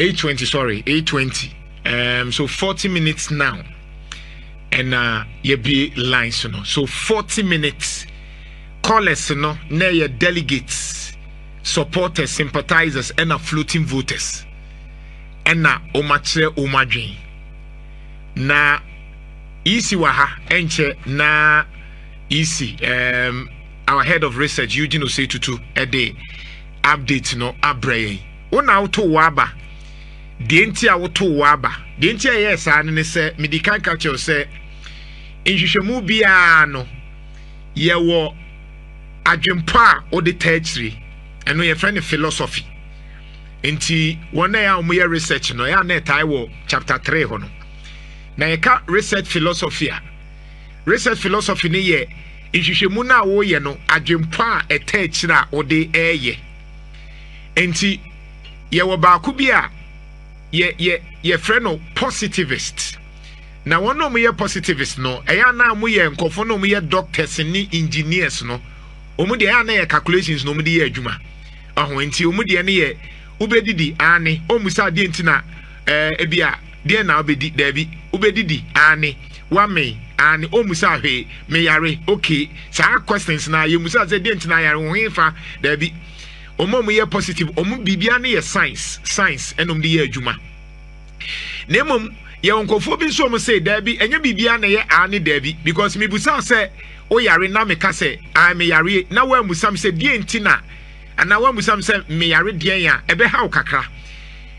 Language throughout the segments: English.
8:20, sorry, 8:20. So 40 minutes now. And you be lines, so 40 minutes. Callers, na your delegates, supporters, sympathizers, and floating voters. And na omache omadwin. Na easy waha enche na easy. Our head of research, Eugene Osetutu, a day update no abraye. Una auto waba. Dienti auto waba. Dienti yes, and say medical culture say injishemu bia no ye wo Agyapong or the tertiary, and we are friend of philosophy. Inti one day our research no ya net I will chapter 3 hono. Na you can research philosophy. Research philosophy ni ye injishemu na wo ye no Agyapong a tertiary or the air ye. Inti ye wo baako bia ye friend of positivist. Na one no me positivist no eya na mo ye nkofo no me doctors ni engineers no. Omu de ya na calculations no mu de adwuma aho enti omu de ne ye ubedidi ane omusa de enti na ebia de na obedi dabi ubedidi ane wame ane omusa hwe me yare okay sa questions na ye musa ze de enti na yare ho hefa dabi omu ye positive omu bibia ne ye science enom de ye adwuma nemom ye onkofo bi so omu say dabi enye bibia na ye ane dabi because me busa say o yare na me ka se I me yare na wa musam se die ntina ana wa musam se me yare die ya ebe ha kakra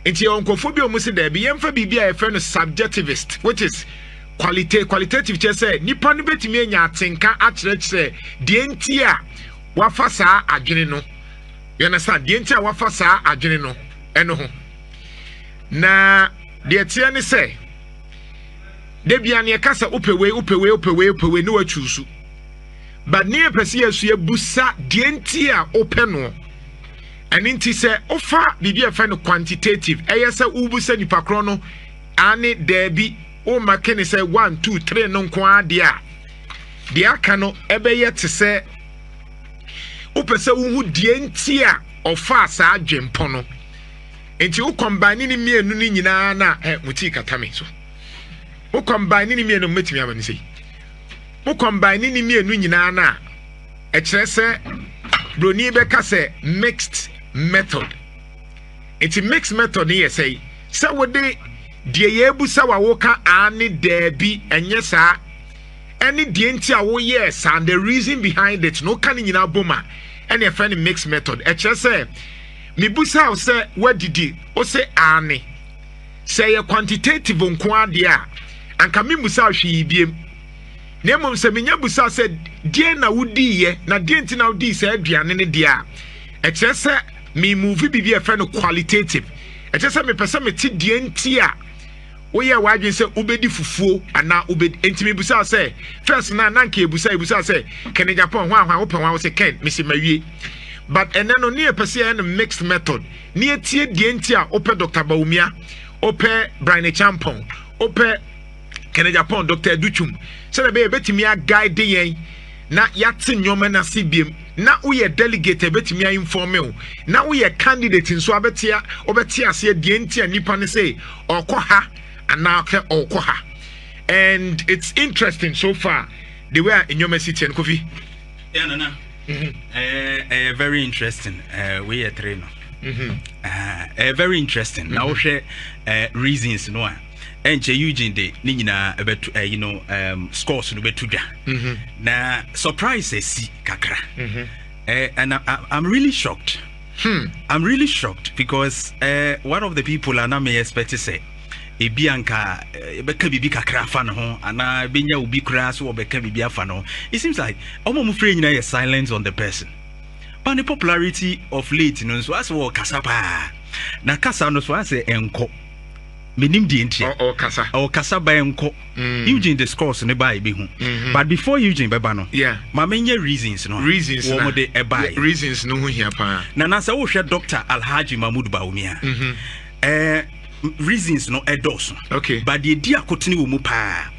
enti onkofo bi o musi da bi yemfa bibia e friend subjectivist which is qualitative che say nipa no betimi anya atenka akire die ntia wa fa saa adwene no you understand die ntia wa fa saa adwene no eno ho na de tie ne se de bia ne ka se upewe no achusu. But near Perseus, you busa dientia openo. And inti se offer the friend quantitative. Ayasa ubusa ni pakrono. Ane debi o makeni se 1, 2, 3 non kwa dia. Dia kano ebe yet se upese uhu dientia offer sa Agyapong. Enti u combine ni mienu ni nyina na muti katame so. U combine ni mienu metimi amani sei. Mo combine ni mienu nyina na e kire se broni be ka se mixed method. It's a mixed method here say wo de ye ebusa wa wo ka ane dabi enye sa any de nti a wo yes and the reason behind it no kan nyina boma and your friend mixed method e kire se me busa o se wadidi o se ane say a quantitative nko ade a anka me busa hwe biem Nemom se menya busa se die na wudi ye na die nti na wudi se aduane ne dia e kire se me move bibia fe no qualitative e kire se me pese me ti die nti a wo ye wadwen se ubedi fufuo ana ubedi enti me busa se first na nanka ebusa se ken Agyapong hwan wo pe hwan wo se ken me se mawie but ene no ne pese en mixed method ne tie die nti a ope Dr. Bawumia ope Agyapong ope ken Agyapong Dr. Duchum so be betimi a guide yen na yate nyoma na sibiem na uye delegate betimi a inform you na uye candidate nso abetia obetia ase de ntia nipa ne say okoha ana okoha and it's interesting so far the way in nyoma city and Kofi very interesting we are trainer very interesting now we share reasons no enche Eugene de ni nyina ebetu scores no betu da na surprises si kakra and I'm really shocked I'm really shocked because one of the people I may expect to say ebianka beka bibi kakra fa no ho ana benya obi kura so obeka bibi afa no it seems like omo mu free nyina silence on the person but the popularity of late no so as wo kasa pa na kasa no so as enko menim di enti o kasa ba enko Eugene discourse ne ba ebi hu but before Eugene beba no ma menye reasons no wo mo de e ba reasons no hu hia pa na na sa wo hwe Dr. Alhaji Mahmoud Bawumia reasons no edoso okay but the dia kotini wo mu pa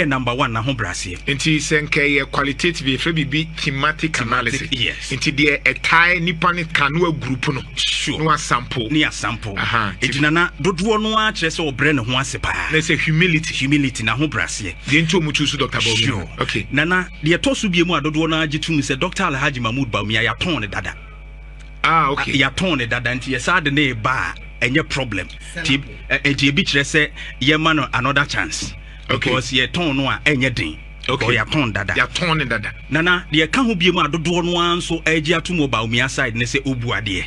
number 1 na ho brase nti senke qualitative if be thematic analysis yes nti de a tie nipa ne kanu group no sure no sample nti nana dodo no a kire se obre ne ho ase pa na say humility na ho brase de nti omutu su Dr. Bawumia sure okay nana de to so biemu a dodo no agitum se Dr. Alhaji Mahmood Bawumia ya ton ne dada okay ya ton ne dada nti yesa de ne ba enye problem ti e bi kire se ye ma no another chance because ye ton no a enye din okay ya ton dada nana de ka ho biemu a dodo no anso agi atomo Bawumia side ne se obuade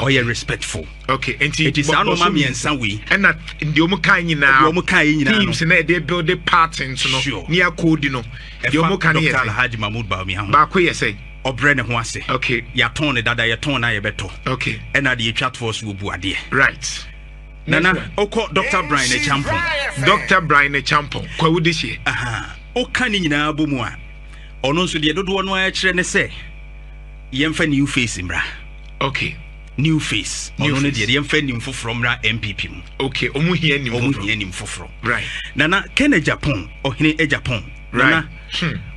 or you respectful okay and it is no mami and sanwi and that the omuka nyina teams na they build the patterns no near code no the omuka Dr. Alhaji Mahmood Bawumia ba ko yesay obre ne ho ase okay ya ton ne dada ya ton na ye beto okay and at the chat force wo buade right nana oko Dr. Brian Champon kwa wudi hie oka ni nyina bomu a ono nso de dodo no a kire ne se yemfa new face mra okay new face ono ne de yemfa nim foforo mra MPP mu okay omu hie nim foforo right nana Kenya Agyapong ohine Agyapong nana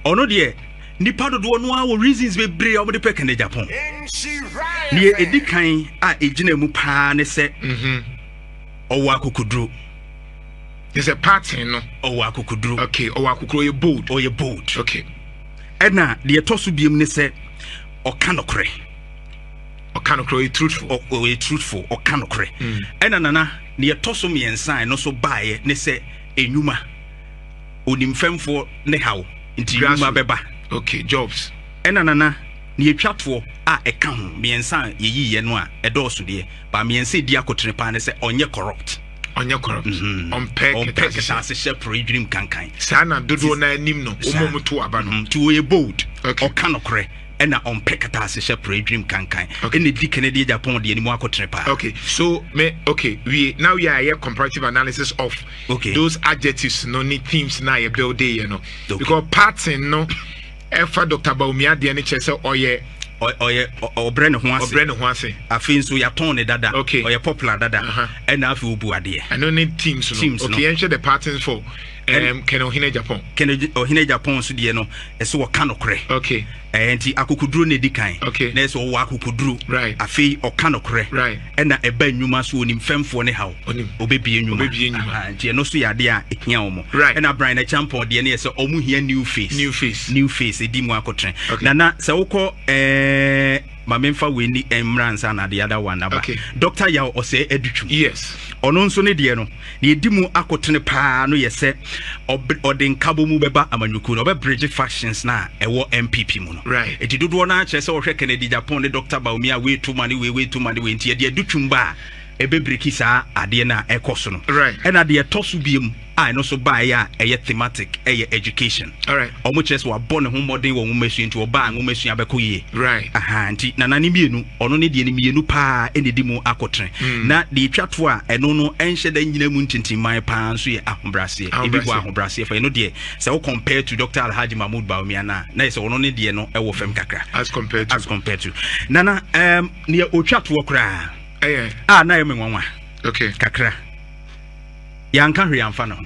ono de nipa dodo no a wo reasons be bre o de pe Kenya Agyapong ne edikan a ejina mu pa ne se owa akukudru is a pattern no owa akukudru okay owa akukudru ye bold okay ena de tosu biem ne se okanokre truthful okanokre ena nana ne tosu miensan no so baaye ne se enwuma onimfemfo ne hawo nti enwuma beba okay jobs ena nana ne atwato a eka ho miensan yeyiye no a edoso de ba miensan di akotre pa ne se onye corrupt on pack se share dream kankan sana dodo na anim no omomuto aba no to ye bold okanokre ena on pack se share dream kankan ene di Kennedy Agyapong de animu akotre pa okay so we are comparative analysis of those adjectives no ni themes na ye build day no because pattern no efa Dr. Bawumia de ne chese oye obre ne ho ase afin so ya ton ne dada oye popular dada and afi obu ade I no need teams no okay ensure the patterns for Ken Ohine Agyapong so de no eso wo kanokre okay enti akukudru ne dikan na eso wo akukudru afi okanokre and na eba nnwuma so onim femfo ne hawo obebie nnwuma enti no so ya de a ehia omo and na Brian Champon de ne eso omu hia new face edi mu akotren na se wokọ mamemfa weni emransa na the other one aba Dr. Yaw ose edutwum yes ono nso ne de no ne edimu akotene pa no yese odin kabo mu beba amanyuku no be bridge factions na ewo MPP mu no eti dodo na akye se wo hwe Kennedy Agyapong ne Dr. Bawumia we to money we nti de edutwum ba ebe breki sa ade na ekoso no and na de tosu biem I no so buy ya thematic education omo chese wa born ho modern wo nwomasu nti oba nwomasu abekoye nti na nani mienu ono ne de ne mienu pa enedi mu akotren na de twato a eno no enhye da nyina mu ntintimman pa nso ye ahobrase ebi bo ahobrase fa eno de se wo compare to Dr. Alhaji Mahmood Bawumia na se ono ne de no ewo fem kakra as compared to nana ne otwato kra na ye menwanwa okay kakra yanka hwe amfa no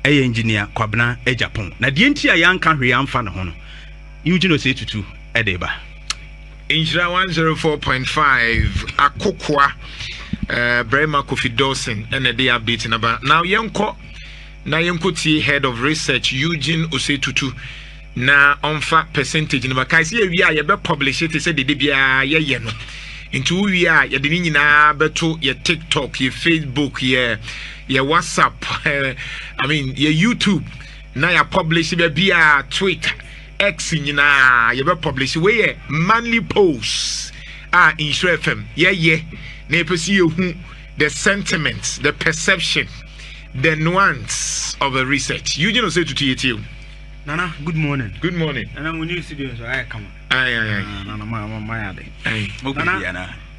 engineer Kwabena Agyapong na de enti a yanka hwe amfa no ho no Eugene say tutu edeba Nhyira 104.5 akokwa Brema Kofi Dawson and the update number now yenko tie head of research Eugene Osetutu na onfa percentage number kai se wi a ye be publish it say de bia ye no into we are ye de nyina beto ye TikTok ye Facebook ye WhatsApp I mean ye YouTube na ya publish be bia Twitter X nyina ye be publish we ye manly posts in Nhyira FM ye na pesi ye hu the sentiments the perception the nuance of a research you know say to you Nana, good morning. Good morning. And I'm new studio, so I come. Nana, my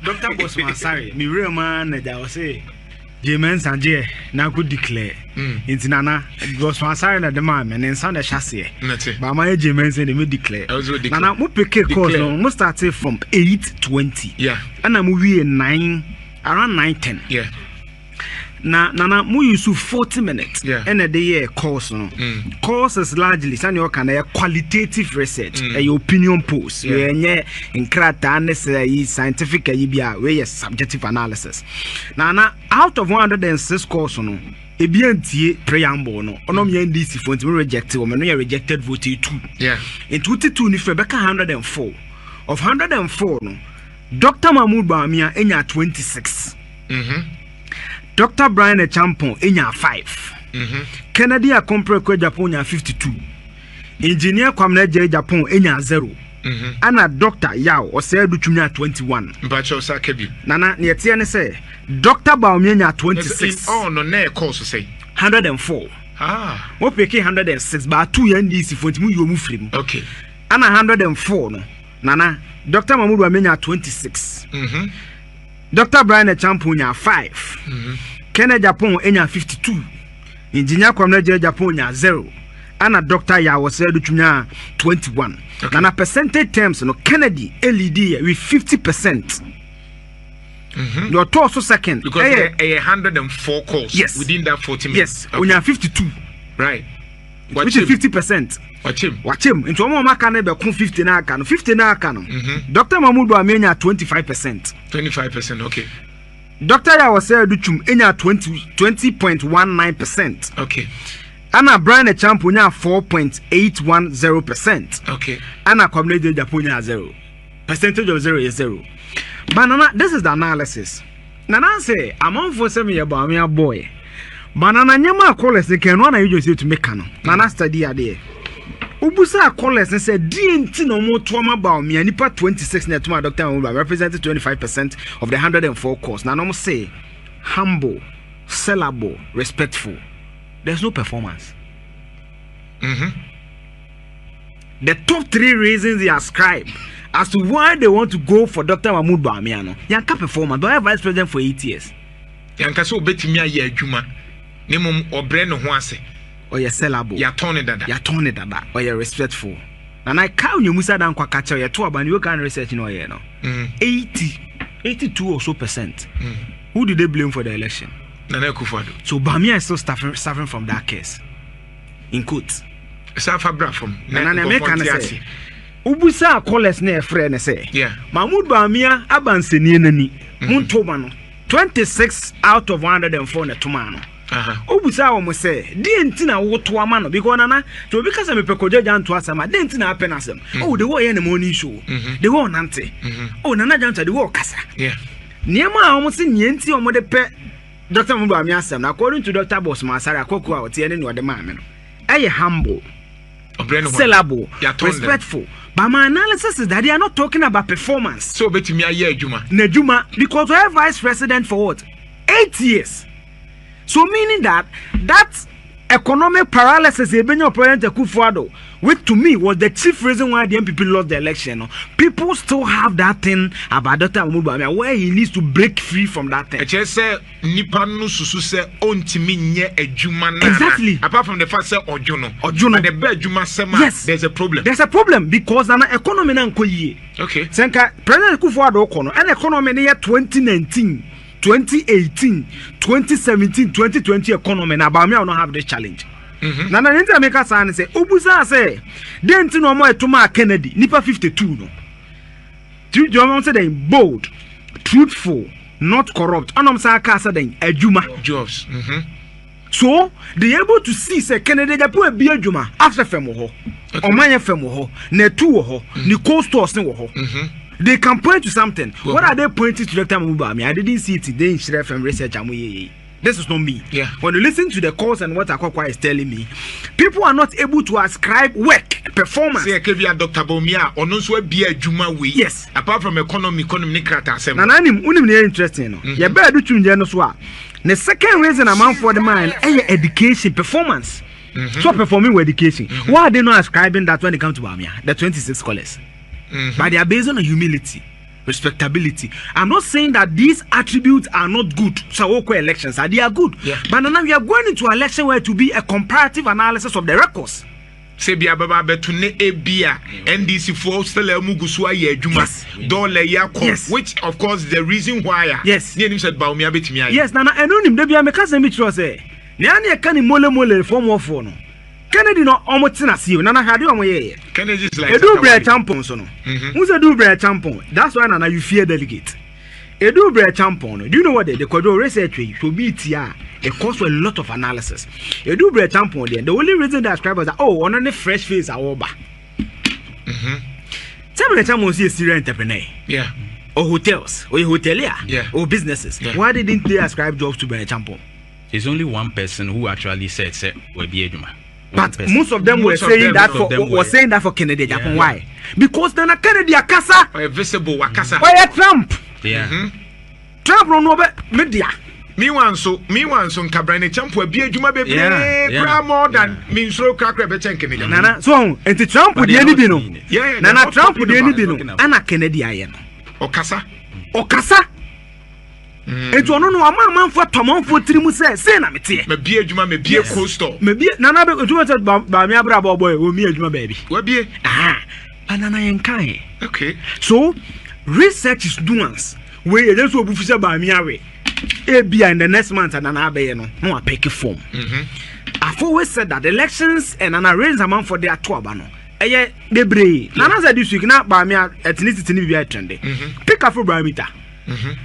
Dr. Bosman, sorry, me real man, that I was say, James and Jay, now could declare. It's Nana, Bosman, sorry, that the man, and then sound a chassis. But my James and they declare. Nana, we pick a course, we start from 8:20. Yeah. And I'm moving around 9:10. Yeah. na mu use 40 minutes and a day course no course is largely sani o kana qualitative research a opinion polls we nye nkrata necessary scientific bia we subjective analysis na out of 106 course no ebiantie preamble no onom ya ndc for ntimi reject o me no rejected vote 2 in 22 ni fe beka 104 of 104 no Dr. Mahmoud Bawumia enya 26 Dr. Brian Agyapong enya 5 Kennedy Akompre ko Agyapong enya 52 Engineer Kwamna Agyapong enya 0 ana Dr. Yao Osedu Tumia 21 Mbacho Sakebi nana ne tie ne say Dr. Bawumia enya 26 oh no na course say 104 wo peke 106 ba 2 ya ndisi fontimu yo mu firim okay ana 104 no nana Dr. Mahmoud Bawumia 26 Dr. Brian Agyapong nya 5 Kennedy Agyapong enya 52 Engineer Kwamna Agyapong nya 0 ana Dr. Yao Osedu Tumia 21 na percentage terms no Kennedy LED with 50%. Your torso second because a 104 calls within that 40 minutes. Yes, when you are 52. Right. Which is 50%. Watch him. Into one more can be 50 na can 50 na can. Dr. Mahmoud Bawumia 25%. 25%, okay. Dr. Yao Osedu Tumia 20.19%. Okay. Anna Brian Agyapong 4.810%. Okay. Anna Kwamna Agyapong 0. Percentage of 0 is 0. But Nana, this is the analysis. Nana say, among for 7 years about me a boy. But Nana Nyama callers they can one you just to make canon. Nana study a day. Ubusa callers and said, DNT no more trauma about me and nipa 26 net to my doctor represented 25% of the 104 course. Nana must say humble, sellable, respectful. There's no performance. The top 3 reasons they ascribe as to why they want to go for Dr. Mahmoud Bawumia no. Yanka performance, don't have vice president for 8 years. Yanka so betimi aye adwuma. Ne mum obre no ho ase. Or you sellable. Ya turn dada. Ya turn dada. Or you respectful. And I count you musa dan kwa kacha ya to aban you can research no ye no. 82 or so percent. Who did they blame for the election? Nana Akufo-Addo. So Bawumia is still suffering from that case. In quotes. Suffer bra from. Nana American say. Ubusa callers ne friend say. Yeah. Mahmoud Bawumia abanseni nani. Muntoma no. 26 out of 104 na toma no. Ubusa wo mo say, "DNT na wo to ama no because nana to be kasa me pekoje janto asama, DNT na happen asem. Oh, the wo ye na morning show. The wo nante. Oh, nana janto the wo kasa." Yeah. Niema a wo se nienti o mo de pe Dr. Mahmoud Bawumia asem na according to Dr. Boss Masari akoko a wote ne no de ma me no. Eye humble. Sellable, respectful. But my analysis is that they are not talking about performance. So betimi aye adwuma. Nejuma because we have vice president for what? 8 years. So meaning that economic paralysis President Akufo-Addo, which to me was the chief reason why the MPP lost the election. People still have that thing about Dr. Mahmoud Bawumia where he needs to break free from that thing. Say nipa no susu say ontimi nye adwuma na. Exactly. Apart from the fact say ojono. But the bad adwuma sema there's a problem. There's a problem because an economy na nko yie. Okay. Senka President Akufo-Addo kono an economy na 2019 2018, 2017, 2020 economy na Bawumia will not have this challenge. Nana Nhyira make us say, Ubusa say, denti no more etuma Kennedy, nipa 52 no. Do you say they bold, truthful, not corrupt. Anom sa ka say they adwuma jobs. So they able to see say Kennedy Agyapong be adwuma after fem ho. Omanye fem ho, na tu ho, ni cold stores ni ho. They can point to something. What are they pointing to Dr. Mahmoud Bawumia? I didn't see it today in Nhyira FM research. This is not me. Yeah. When you listen to the calls and what Akokwa is telling me, people are not able to ascribe work, performance. Say Dr. Bawumia or no so be a juma we. Yes. Apart from economy krata asem. Nana unim interesting no. You better do tunje no so. The second reason I'm for the mind education performance. So performing with education. Why are they not ascribing that when it comes to Bawumia? The 26 scholars. But they are based on humility, respectability. I'm not saying that these attributes are not good. So elections they are good. Yeah. But now we are going into an election where to be a comparative analysis of the records. say bia baba betu ne ebia NDC for still mugusu aye adwuma dollar yakọ which of course the reason why yes ne nim said Bawumia betimi aye yes nana enonim de bia me kasa mi tro say ne ane e kan mole form of no Kennedy no omotina see nana hade omoye Kennedy is like edu bre champion so no who say do bre champion that's why nana you fear delegate edu bre champion no do you know what they do research we so be tia it costs a lot of analysis edu bre champion the only reason they ascribe is that oh on any fresh face awoba bre champion is a serial entrepreneur or hotels or hotelier or businesses why didn't they ascribe jobs to bre champion? There's only one person who actually said we be Ejuma. But most of them were saying that for Kennedy Agyapong. Why? Because then a Kennedy akasa or visible akasa or Trump. Trump no media. Me one so nkabrane champo be adwuma bebre more than me so kakra be chen Kennedy. Nana so enti Trump would any be no. Nana Trump would any be no. Ana Kennedy aye no. Okasa. Etu ono no amanfo tomanfo tirimu say na metie me bie adwuma me bie coastal me bie nana be etu say ba me abra boy o mi adwuma ba bi wa bie banana yen kan okay so research is doings we dey so obufu say ba me awe e bia in the next month nana abaye no no apeke form I've always said that elections and nana raise amount for their tour ba no eye debre nana said this week na ba me ethnicity bi trend pick up for barometer.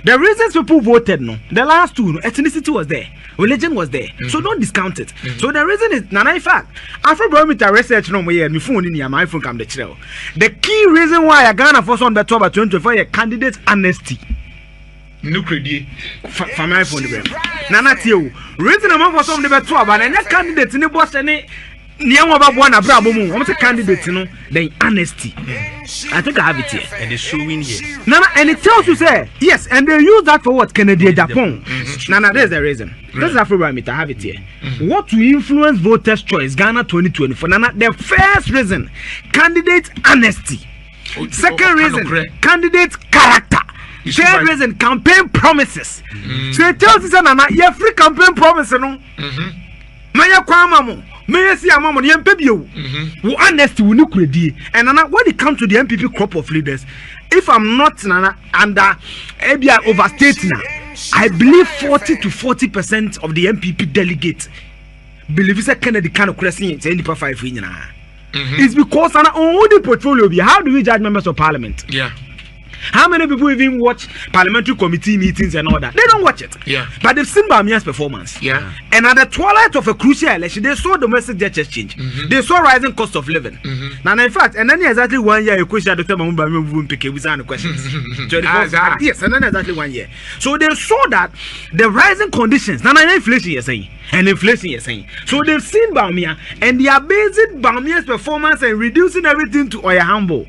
The reasons people voted no, the last two, ethnicity was there, religion was there, so don't discount it. So the reason is, in fact, Afrobarometer research no more. My phone in here, my phone come the trail. The key reason why I Ghana first on the top of 2024 a candidate amnesty. No credit. For my phone, Nana Tio, reason I'm for some the top, but any candidate in the boss any. One I'm a candidate, you know, then honesty. I think I have it here. And it's showing here. Nana, and it tells you, say, yes, and they use that for what? Kennedy Agyapong. Nana, there's the reason. This is Afrobarometer, I have it here. What to influence voters' choice, Ghana 2024. Nana, the first reason, candidate honesty. Second reason, candidate character. Third reason, campaign promises. So it tells you, say, Nana, you have free campaign promises, no? Maya Kwamamo. May see a moment, young baby, who honesty will look ready. And when it comes to the MPP crop of leaders, if I'm not under ABI overstating, I believe 40 to 40% of the MPP delegates believe it's a Kennedy kind of question. It's any 5 It's because on the portfolio, how do we judge members of parliament? How many people even watch parliamentary committee meetings and all that? They don't watch it. But they've seen Bawumia's performance. And at the twilight of a crucial election, they saw domestic debt exchange. They saw rising cost of living. Now, in fact, and then exactly 1 year, a question Dr. Bawumia won't pick with any questions. Yes, and then exactly 1 year. So they saw that the rising conditions, now inflation you're saying, and inflation you're saying. So they've seen Bawumia, and they are basing Bawumia's performance and reducing everything to or humble.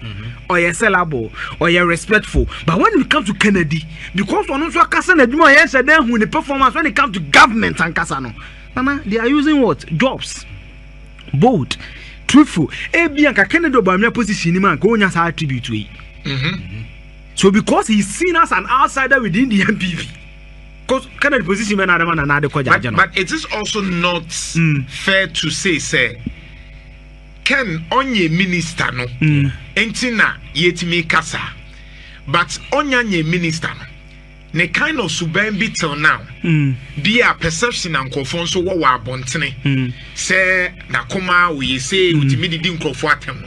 Or you're sellable, or you're respectful. But when it comes to Kennedy, because on also Kasana Juma said then when the performance when it comes to government and Kasano, they are using what? Jobs. Bold, truthful. Bianca Kennedy Bawumia position man go on as attribute to it. So because he's seen as an outsider within the MPP. Because Kennedy position man but it is also not fair to say Ken onye minister no entina yetimi kasa but onye minister no ne kind of suban bi till now dia perception and nkofo so wo wa abontene say na koma we say utimi didi nkofo atem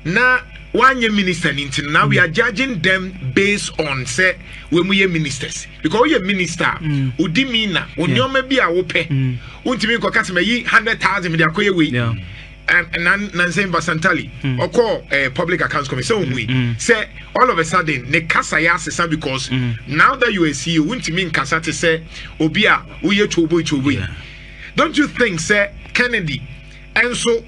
na wanye minister nintin now we are judging them based on say when we are ministers because we are minister udimi na onyoma bi a wo pe untimi nkokata me yi 100,000 me dey akoye we and Nancy Basantali or call public accounts commission we say all of a sudden ne kasa ya sesa because now that you are CEO won't mean kasa to say obia uye chobo don't you think say Kennedy and so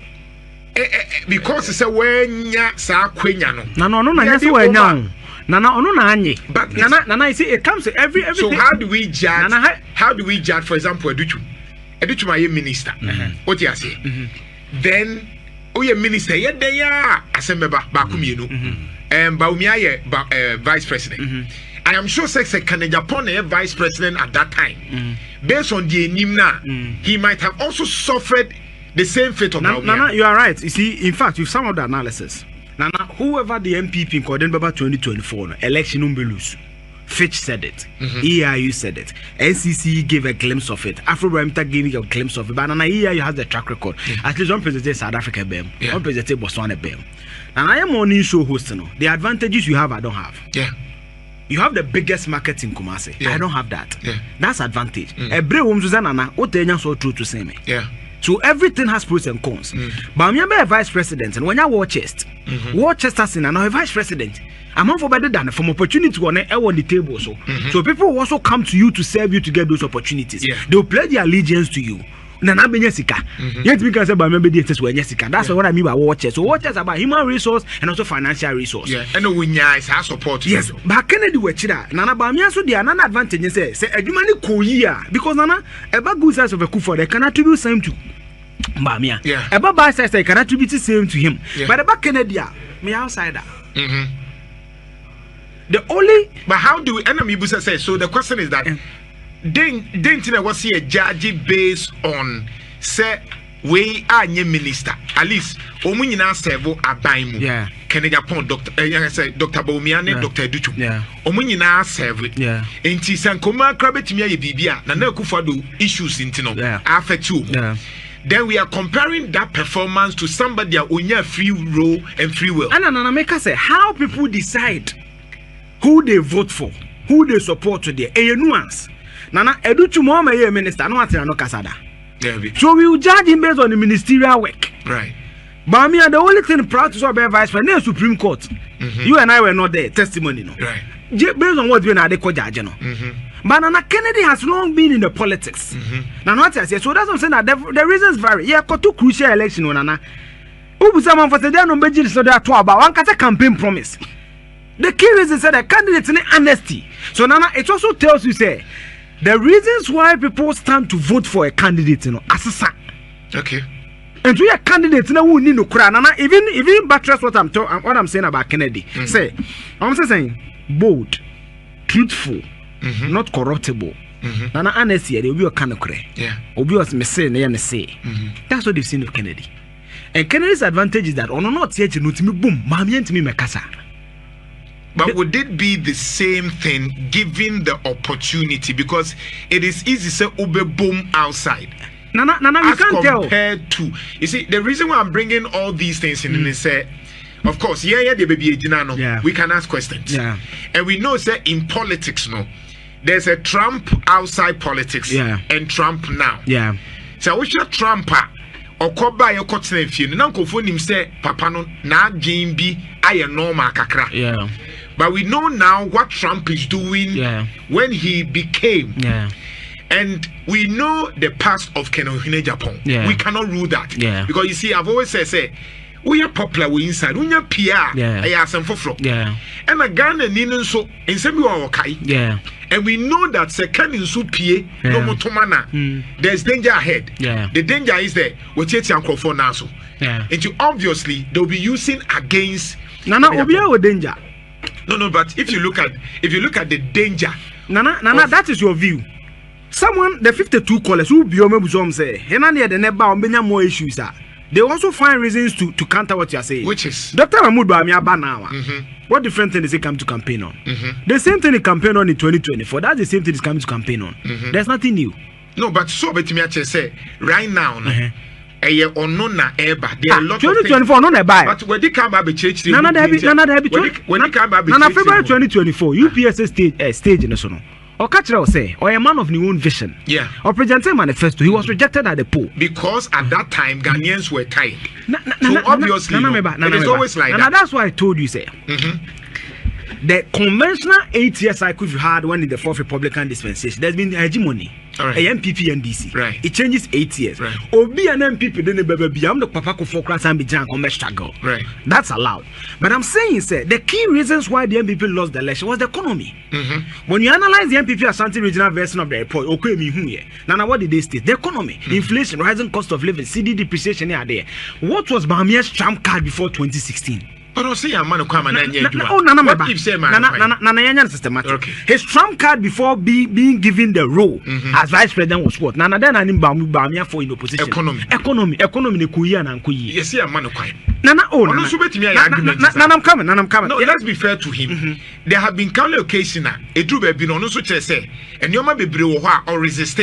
because say wenya sa kwenya no no na nyase wenya Nana ono na anye but Nana I see it comes to every so how do we judge for example Educhu my minister what you say then we minister ye dey asembeba bakumienu Bawumia ye vice president I am sure say Agyapong vice president at that time based on the enim na he might have also suffered the same fate of Bawumia. Nana, you are right. You see, in fact, with some of the analysis, Nana, whoever the MPP in November 2024 election will lose. Fitch said it. EIU said it. NCC gave a glimpse of it. Afrobarometer gave a glimpse of it. But Nana, EIU has the track record. At least one presented South Africa BEM, one presented Botswana BEM. And I am morning show host. The advantages you have, I don't have. Yeah. You have the biggest market in Kumasi. Yeah. I don't have that. Yeah. That's advantage. Every woman Susanna, what they so true to say me. Yeah. So everything has pros and cons. But I'm a vice president, and when you watch chest, watch chest as in a vice president. I'm not for better than from opportunity on the table. So people will also come to you to serve you to get those opportunities. Yeah. They'll pledge their allegiance to you. Nana Benyasika. Yet we can say about maybe it's when Jessica. That's what I mean by watchers. So watchers about human resource and also financial resource. Yeah. And we is our support. Yes. But Kennedy Wechida, Nana Bawumia so the another advantage say a human koya because Nana about good size of a kufor they can attribute same to Bawumia. Yeah. About bad size they can attribute the same to him. Yeah. But about Kennedy, me outsider. The only but how do we enemy Busa say so the question is that didn't was see a judge based on say we are new minister at least omunyina serve aban mu yeah Agyapong Dr. Bawumia ne Dr. Educhu yeah omunyina serve yeah enti sankoma kra betimi aye bibia na akufado issues intino affect you yeah. Then we are comparing that performance to somebody that onya free role and free will. And Nana make us say how people decide who they vote for, who they support today. A nuance. Nana Educhu mo ma ye minister no ati no kasada. Yeah, so we will judge him based on the ministerial work. Right. Bawumia, the only thing proud to so be vice president Supreme Court. You and I were not there. Testimony no. Right. Based on what we na dey ko judge no. But Nana Kennedy has long been in the politics. Nana what I say. So that's what I'm saying that the reasons vary. Yeah, got two crucial election Nana. Who someone for say they no beji so they are talk about one kata campaign promise. The key reason is that the candidates in honesty. So Nana, it also tells you say the reasons why people stand to vote for a candidate, you know, assassin. Okay. And to your candidates, you know, who need no crown. Nana, even buttress what I'm saying about Kennedy. Say, I'm saying bold, truthful, not corruptible. Nana, honesty, they will be a kind of cray. Yeah. Obi was missing, they say. That's what they've seen of Kennedy. And Kennedy's advantage is that on not yet you know to me boom, mammy to me mekasa. But would it be the same thing given the opportunity? Because it is easy to say ube boom outside. Nana, we can't tell. Compared to, you see, the reason why I'm bringing all these things in is say, of course, the baby we can ask questions. Yeah. And we know say in politics, no, there's a Trump outside politics and Trump now. Yeah. So we should Trump okoba yo kotena fie no nankofo nim say papa no na adwen bi aye normal kakra. Yeah. But we know now what Trump is doing when he became. Yeah. And we know the past of Agyapong. Yeah. We cannot rule that. Yeah. Because you see, I've always said, we are popular we inside. We are PR. Yeah. Yeah. And a Ghana ninin so in some okay. Yeah. And we know that second in supie no motomana. There's danger ahead. Yeah. The danger is there. We take for now. Yeah. And you obviously they'll be using against Nana Obia with danger. No, but if you look at the danger. Nana, that is your view. Someone, the 52 callers who be on say, Henania the neba on more issues are. They also find reasons to counter what you are saying. Which is Dr. Mahmoud Bawumia Banawa. What different thing is he come to campaign on? The same thing he campaign on in 2024. That's the same thing he's coming to campaign on. There's nothing new. No, but so bet me say right now. Onona eba. There are a lot of 2024 no buy. But when they come back church, Nana when they come back Nana February 2024 UPS stage in the sono. Or catcher will say, or a man of new own vision. Yeah. Or President Manifesto, he was rejected at the poll. Because at that time Ghanaians were tired. So obviously it is always like that. And that's why I told you, say. The conventional 8 year cycle you had when in the fourth Republican dispensation, there's been hegemony. Right. A MPP NDC. Right. It changes 8 years. Right. Obi and MPP then baby I'm the papa ko for class and be jang on struggle. Right. That's allowed. But I'm saying say the key reasons why the MPP lost the election was the economy. When you analyze the MPP Ashanti regional version of the report, okay me who here. Now what did they state? The economy, inflation, rising cost of living, CD depreciation here there. What was Bawumia's trump card before 2016? But I say a man kwama na nyedua. Oh, Nana What if say man? Nana systematic. Okay. His trump card before being given the role as vice president was what? Nana then anim Bawumia for in opposition. Economy ne kuyi na nkuyi. You see a man kwai. Nana oh Nana. Nana I'm coming. No, let's be fair to him. There have been countless occasions na edru be no no so kire say enoma bebre wo ho a or resist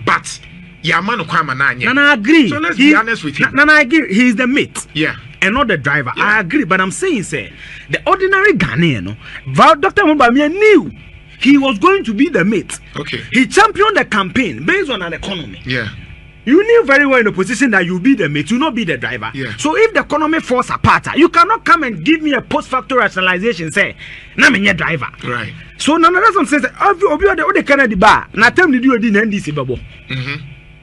but ya man kwama na anya. Nana agree. So let's be honest with him. Nana agree. He is the mate. Yeah. And not the driver. Yeah. I agree, but I'm saying, say, the ordinary Ghanaian, Dr. Bawumia knew he was going to be the mate. Okay. He championed the campaign based on an economy. Yeah. You knew very well in the position that you'll be the mate, you'll not be the driver. Yeah. So if the economy falls apart, you cannot come and give me a post-factor rationalization, say, na me driver. Right. So none of us says, oh, the Kennedy bar, na tell me do you didn't NDC bubble.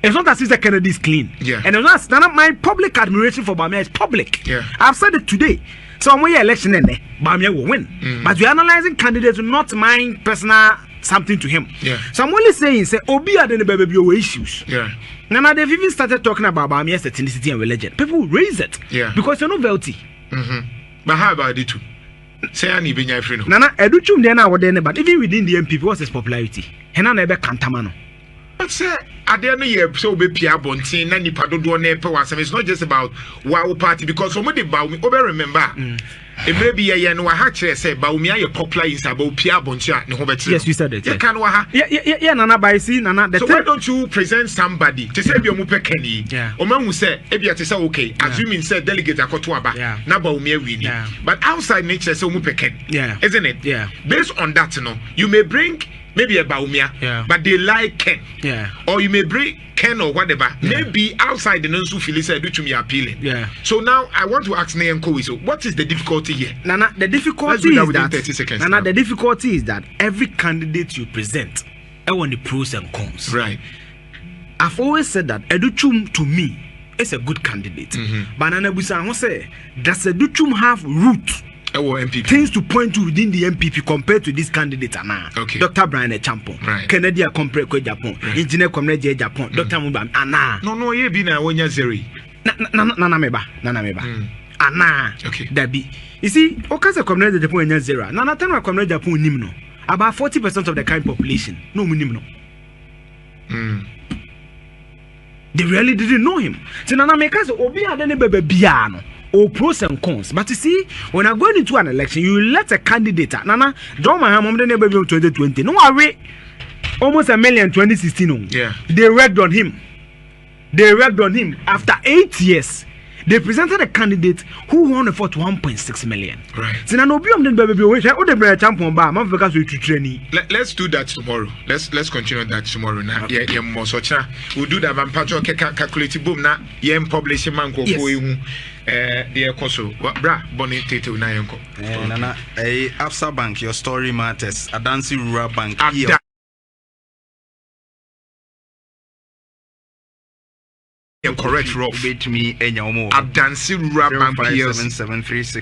It's not as if the Kennedy is clean. Yeah. And it's not my public admiration for Bawumia is public. Yeah. I've said it today. So when we election in there, Bawumia will win. But we're analyzing candidates, not my personal something to him. Yeah. So I'm only saying, say, Obi are the baby issues. Yeah. Now they've even started talking about Bawumia's ethnicity and religion. People raise it. Yeah. Because you're novelty. But how about it too? Say I need be friend. Nana, Educhum then I would then, but even within the MPP, what's his popularity? Hena nebe kantamano. But say at the end of the year, so be Pierre Bontin, and it's not just about wow party because somebody Bawumia, remember. It may be a no actually say Bawumia your popular is about Pierre Bontia. Yes, you said it. Yeah, Nana by see Nana. So why don't you present somebody to say your mupe Kenny? Yeah. Oman who say Ebia to say okay, assuming say delegate Akotuaba, na Bawumia winning. But outside nature say mupe Ken. Yeah. Isn't it? Yeah. Based on that, you may bring maybe a Bawumia, but they like Ken. Yeah. Or you may bring Ken or whatever. Yeah. Maybe outside the non-su feel do to me appealing. Yeah. So now I want to ask Nyanko, so what is the difficulty here? Nana, the difficulty is that 30 seconds Nana, the difficulty is that every candidate you present, I want the pros and cons. Right. I've always said that Educhum to me is a good candidate. But Nana Busa say, does Educhum have root? MPP. Things to point to within the MPP compared to this candidate now. Okay. Dr. Brian Agyapong, right. Kennedy compare Agyapong, right. Engineer Comrade Agyapong, Dr. Mubam, Anna. No, ye be na wonya zeri. Nana meba. Anna. Okay. That be. You see, Okasa Comrade Agyapong nya zero. Nana Tanwa Comrade Agyapong nimno. About 40% of the current population no nimno. They really didn't know him. So Nana Meka's Obi Adene Bebe Biano. Or pros and cons. But you see, when I'm going into an election, you let a candidate, Nana, draw my hand on the neighborhood 2020. No, I almost 1 million 2016. Yeah. They worked on him. After 8 years. They presented a candidate who won for 1.6 million. Right. So now be on the baby. Let's do that tomorrow. Let's continue that tomorrow. Now, okay. We'll do that. I'm part of calculating boom now. Publishing man go dear Koso. Bra bonnet tete na yanko. Nana, Absa Bank, your story matters. Adansi Rural Bank. Correct, Rob. Wait me, and your more. Adansi Rural Bank. 57736